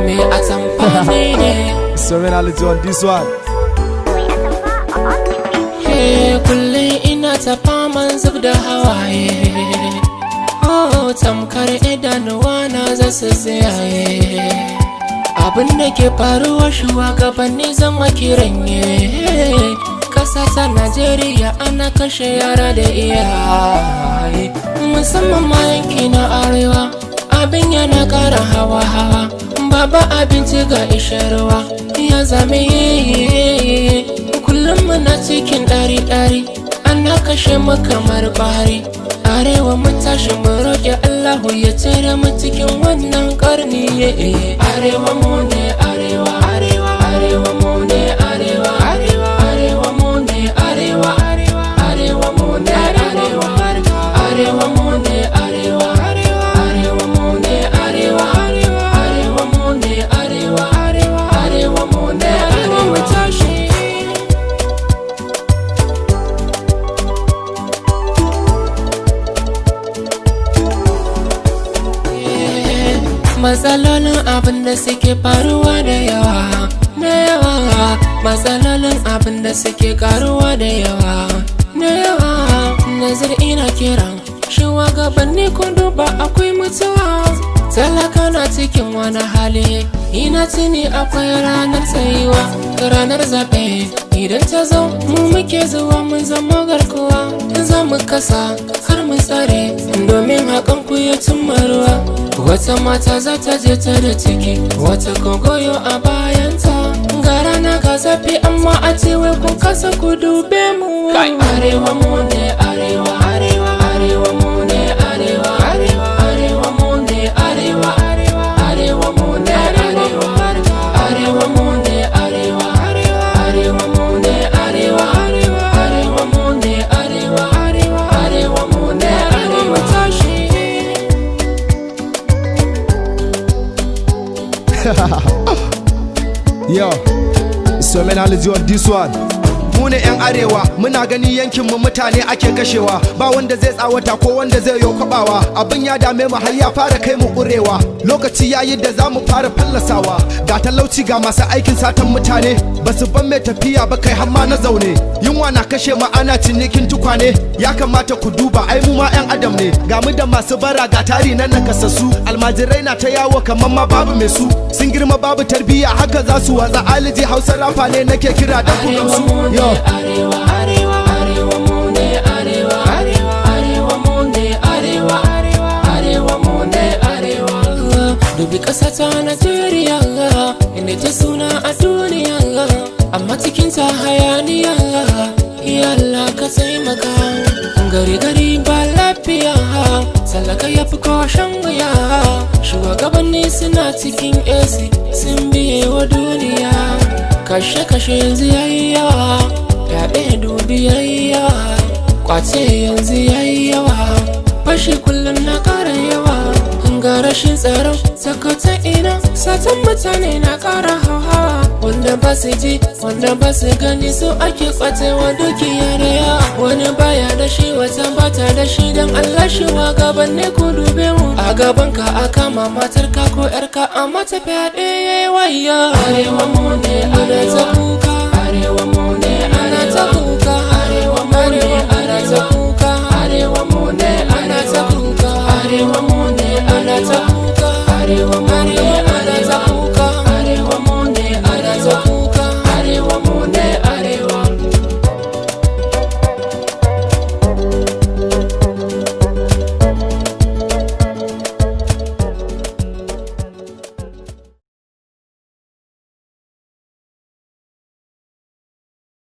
me atamfa ne. Serenality on this one. Hey, kullum ina ta faman zub da hawaye. Oh, tamkar idanuwa na zasu tsayaye. Abin da ke faruwa shugabanni zama kiranye. Kasa ta Najeriya ana kashe yara da iyaye, musamman ma yanki na arewa. Abin yana ƙara hawa-hawa, baba abinci ga isharwa ya zame. Kullum muna cikin ɗari-ɗari, ana kashe mu kamar bari. Arewa mu tashi mu roƙi Allahu ya cire mu cikin wannan ƙarni. Arewa mu ne arewa, arewa, arewa mu ne arewa, arewa, arewa mu ne arewa, arewa, arewa mu ne arewa, arewa mu ne arewa, arewa mu ne arewa, arewa mu ne arewa, arewa mu ne arewa. Mu tashi. Matsalolin abin da suke faruwa da yawa, da yawa. Matsalolin abin da suke karuwa da yawa, da yawa. Nazar ina kiran shugabanni kun duba akwai mutuwa. Talaka na cikin wani hali, ina tuni akwai ranar tsayuwa, ranar zaɓe. Idan ta zo mu muke zuwa mun zama garkuwa. Za mu kasa har mu tsare domin hakan ku ya cimma ruwa. Wata mata za ta je ta da ciki, wata kogoyo a bayanta. Ga rana ga zafi amma a cewa kun kasa ku dube mu. Arewa mu ne arewa, arewa, arewa mu ne arewa, arewa, arewa mu ne arewa, arewa, arewa mu ne arewa, arewa mu ne arewa, arewa mu ne arewa, arewa mu ne arewa, arewa mu ne arewa. Tashi. Yo, Serenality on this one. Mu ne 'yan arewa, muna gani yankinmu mutane ake kashewa. Ba wanda zai tsawata ko wanda zai yo kwabawa. Abin ya dame mu har ya fara kai mu kurewa. Lokaci yayi da za mu fara fallasawa. Ga talauci ga masu aikin satan mutane, basu ban mai tafiya ba kai har ma na zaune. Yunwa na kashe mu ana cinikin tukwane. Ya kamata ku duba ai mu ma 'yan adam ne. Ga mu da masu bara ga tari nan nakasassu. Almajirai na ta yawo kamar ma babu mai su. Sun girma babu tarbiyya haka za su watsa. Aliji Hausa rafa ne nake kira da ku gamsu. Yo. Arewa, arewa, arewa mu ne arewa, arewa, arewa mu ne arewa, arewa, arewa mu ne arewa. Dubi ƙasa ta Najeriya, inda ta suna a duniya, amma cikin ta hayaniya. Ya Allah ka taimaka, gari gari ba lafiya, talaka ya fi koshin wuya. Shugabanni suna cikin AC, sun biye wa duniya. Kashe-kashe yanzu yayi yawa, yaɗe dubi yayi yawa, kwace yanzu yayi yawa, fashi kullum na ƙara yawa. Ga rashin tsaro sakata ina, satan mutane na ƙara hawa. Wanda ba su ji, wanda ba su gani su ake kwatewa dukiya da yawa. Wani baya da shi wata bata da shi, don Allah shi wa gaban ne ku dube mu. A gaban ka a kama matarka ko 'yarka a mata fyaɗe yayi wayya. Arewa mu ne arewa, arewa mu ne ana ta kuka, arewa mu ne ana ta kuka, arewa mu ne ana ta kuka, arewa mu